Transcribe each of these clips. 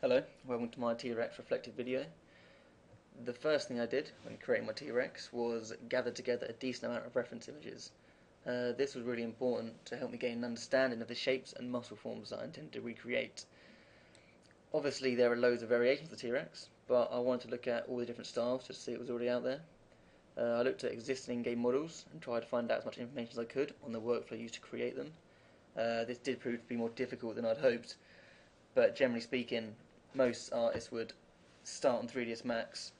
Hello, welcome to my T-Rex reflective video. The first thing I did when creating my T-Rex was gather together a decent amount of reference images. This was really important to help me gain an understanding of the shapes and muscle forms that I intend to recreate. Obviously there are loads of variations of the T-Rex, but I wanted to look at all the different styles just to see what was already out there. I looked at existing in-game models and tried to find out as much information as I could on the workflow used to create them. This did prove to be more difficult than I'd hoped, but generally speaking, most artists would start on 3ds Max,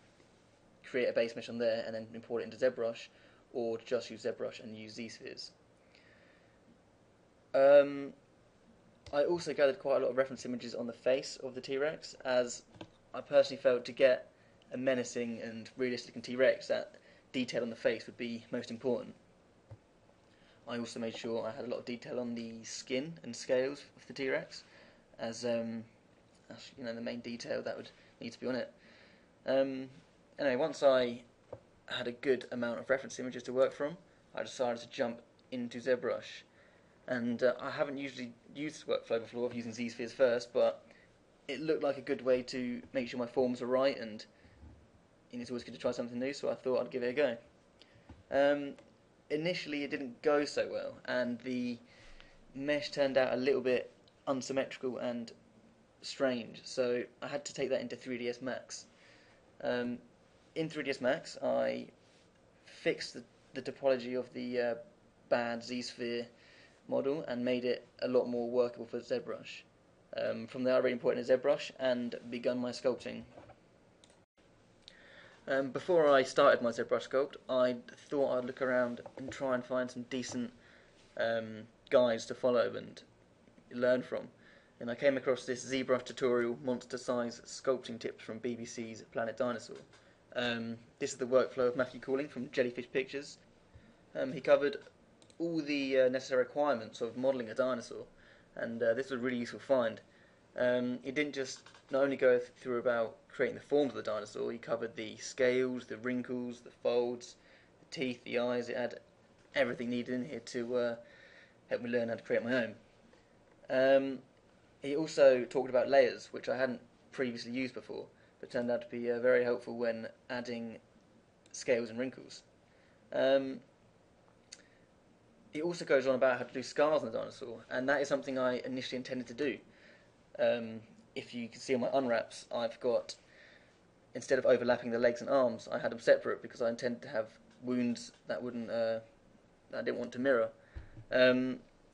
create a base mesh on there, and then import it into ZBrush, or just use ZBrush and use Z-spheres. I also gathered quite a lot of reference images on the face of the T-Rex, as I personally felt to get a menacing and realistic T-Rex, that detail on the face would be most important. I also made sure I had a lot of detail on the skin and scales of the T-Rex, as you know, the main detail that would need to be on it. Anyway, once I had a good amount of reference images to work from, I decided to jump into ZBrush. And I haven't usually used this workflow before, of using Z-spheres first, but it looked like a good way to make sure my forms are right, and it's always good to try something new, so I thought I'd give it a go. Initially it didn't go so well, and the mesh turned out a little bit unsymmetrical and strange, so I had to take that into 3ds Max. In 3ds Max I fixed the topology of the bad Z-sphere model and made it a lot more workable for ZBrush. From there I re-imported into ZBrush and begun my sculpting. Before I started my ZBrush sculpt, I thought I'd look around and try and find some decent guides to follow and learn from. And I came across this ZBrush tutorial monster size sculpting tips from BBC's Planet Dinosaur. This is the workflow of Matthew Calling from Jellyfish Pictures. He covered all the necessary requirements of modelling a dinosaur, and this was a really useful find. He didn't just not only go through about creating the forms of the dinosaur, he covered the scales, the wrinkles, the folds, the teeth, the eyes. It had everything needed in here to help me learn how to create my own. He also talked about layers, which I hadn't previously used before, but turned out to be very helpful when adding scales and wrinkles. He also goes on about how to do scars on the dinosaur, and that is something I initially intended to do. If you can see on my unwraps, I've got, instead of overlapping the legs and arms, I had them separate because I intended to have wounds that that I didn't want to mirror.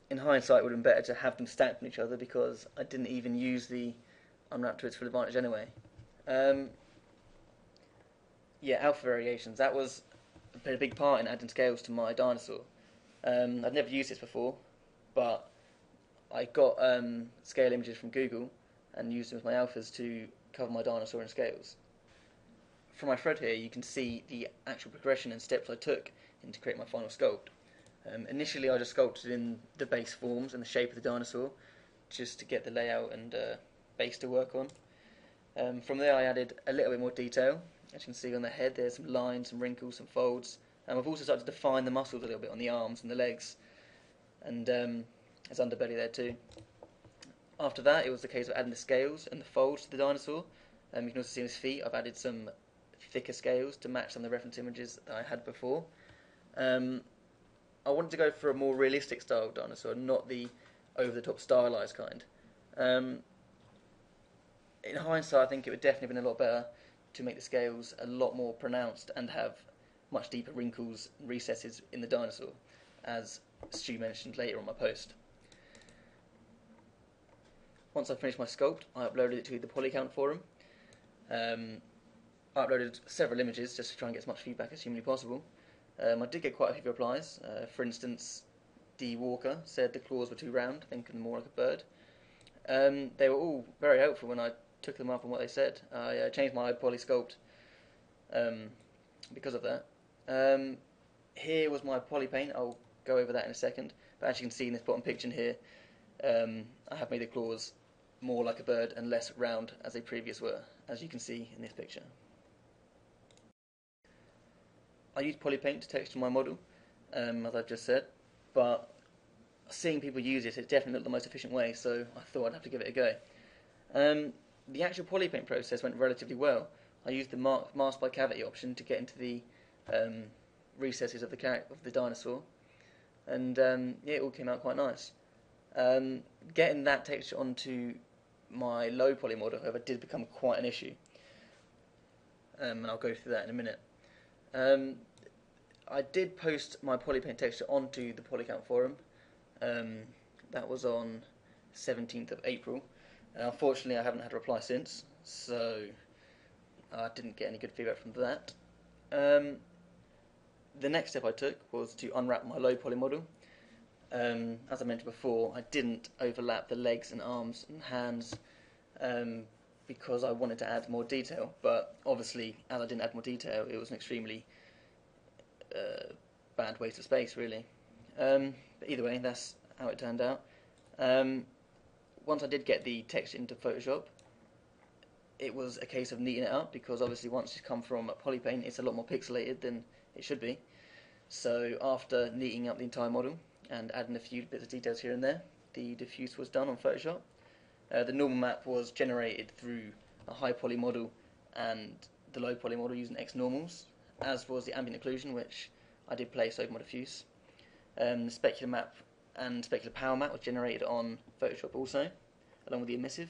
In hindsight, it would have been better to have them stacked on each other because I didn't even use the unwrap to its full advantage anyway. Yeah, alpha variations. That played a big part in adding scales to my dinosaur. I'd never used this before, but I got scale images from Google and used them as my alphas to cover my dinosaur in scales. From my thread here, you can see the actual progression and steps I took to create my final sculpt. Initially I just sculpted in the base forms and the shape of the dinosaur just to get the layout and base to work on. From there I added a little bit more detail. As you can see on the head there's some lines, some wrinkles, some folds. I've also started to define the muscles a little bit on the arms and the legs, and there's underbelly there too. After that it was the case of adding the scales and the folds to the dinosaur. You can also see on his feet I've added some thicker scales to match some of the reference images that I had before. I wanted to go for a more realistic style of dinosaur, not the over-the-top stylized kind. In hindsight, I think it would definitely have been a lot better to make the scales a lot more pronounced and have much deeper wrinkles and recesses in the dinosaur, as Stu mentioned later on my post. Once I finished my sculpt, I uploaded it to the Polycount forum. I uploaded several images just to try and get as much feedback as humanly possible. I did get quite a few replies. For instance, D. Walker said the claws were too round, thinking more like a bird. They were all very helpful when I took them up on what they said. I changed my poly sculpt because of that. Here was my poly paint. I'll go over that in a second. But as you can see in this bottom picture here, I have made the claws more like a bird and less round as they previously were, as you can see in this picture. I used polypaint to texture my model, as I've just said, but seeing people use it, it definitely looked the most efficient way, so I thought I'd have to give it a go. the actual polypaint process went relatively well. I used the mask by cavity option to get into the um, recesses of the dinosaur, and yeah, it all came out quite nice. Getting that texture onto my low poly model, however, did become quite an issue, and I'll go through that in a minute. Um, I did post my polypaint texture onto the Polycount forum. Um, that was on 17th of April. Unfortunately, I haven't had a reply since, so I didn't get any good feedback from that. Um, the next step I took was to unwrap my low poly model. As I mentioned before, I didn't overlap the legs and arms and hands um, because I wanted to add more detail. But obviously, as I didn't add more detail, it was an extremely bad waste of space, really. But either way, that's how it turned out. Once I did get the text into Photoshop, it was a case of neating it up because obviously once it's come from a polypaint, it's a lot more pixelated than it should be. So after neating up the entire model and adding a few bits of details here and there, the diffuse was done on Photoshop. The normal map was generated through a high poly model and the low poly model using X normals, as was the ambient occlusion, which I did place over my diffuse. The specular map and specular power map was generated on Photoshop also, along with the emissive.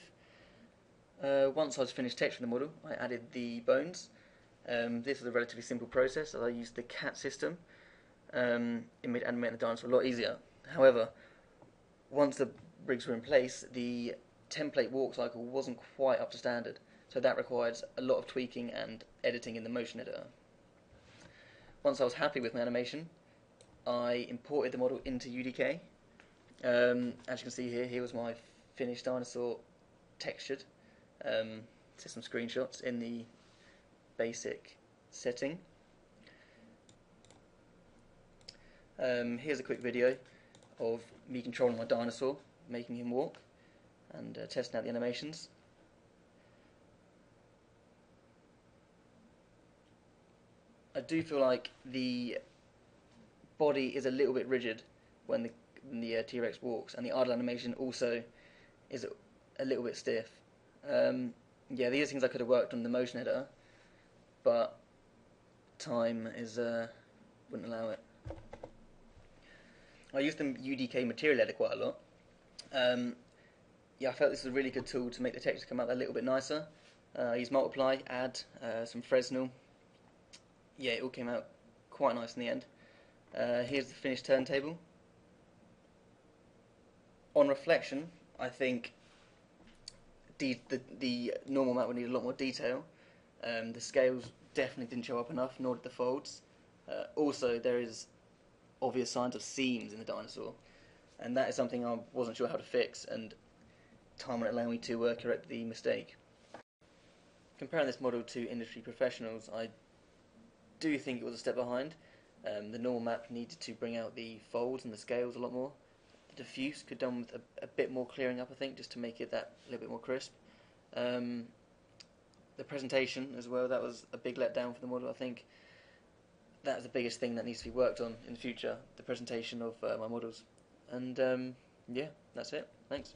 Once I was finished texturing the model, I added the bones. This was a relatively simple process, as I used the CAT system. It made animating the dinosaur a lot easier. However, once the rigs were in place, the template walk cycle wasn't quite up to standard, so that required a lot of tweaking and editing in the motion editor. Once I was happy with my animation, I imported the model into UDK. As you can see here was my finished dinosaur textured. So some screenshots in the basic setting. Here's a quick video of me controlling my dinosaur, making him walk, and testing out the animations. I do feel like the body is a little bit rigid when the T-Rex walks, and the idle animation also is a little bit stiff. Yeah, these are things I could have worked on the motion editor, but time wouldn't allow it. I used the UDK material editor quite a lot. Yeah, I felt this was a really good tool to make the texture come out a little bit nicer. I used Multiply, Add, some Fresnel. Yeah, it all came out quite nice in the end. Here's the finished turntable. On reflection, I think the normal map would need a lot more detail. The scales definitely didn't show up enough, nor did the folds. Also, there is obvious signs of seams in the dinosaur, and that is something I wasn't sure how to fix, and time won't allow me to correct the mistake. Comparing this model to industry professionals, I do think it was a step behind. The normal map needed to bring out the folds and the scales a lot more. The diffuse could done with a bit more clearing up, I think, just to make it that a little bit more crisp. The presentation as well, that was a big letdown for the model. I think that's the biggest thing that needs to be worked on in the future, the presentation of my models. And yeah, that's it. Thanks.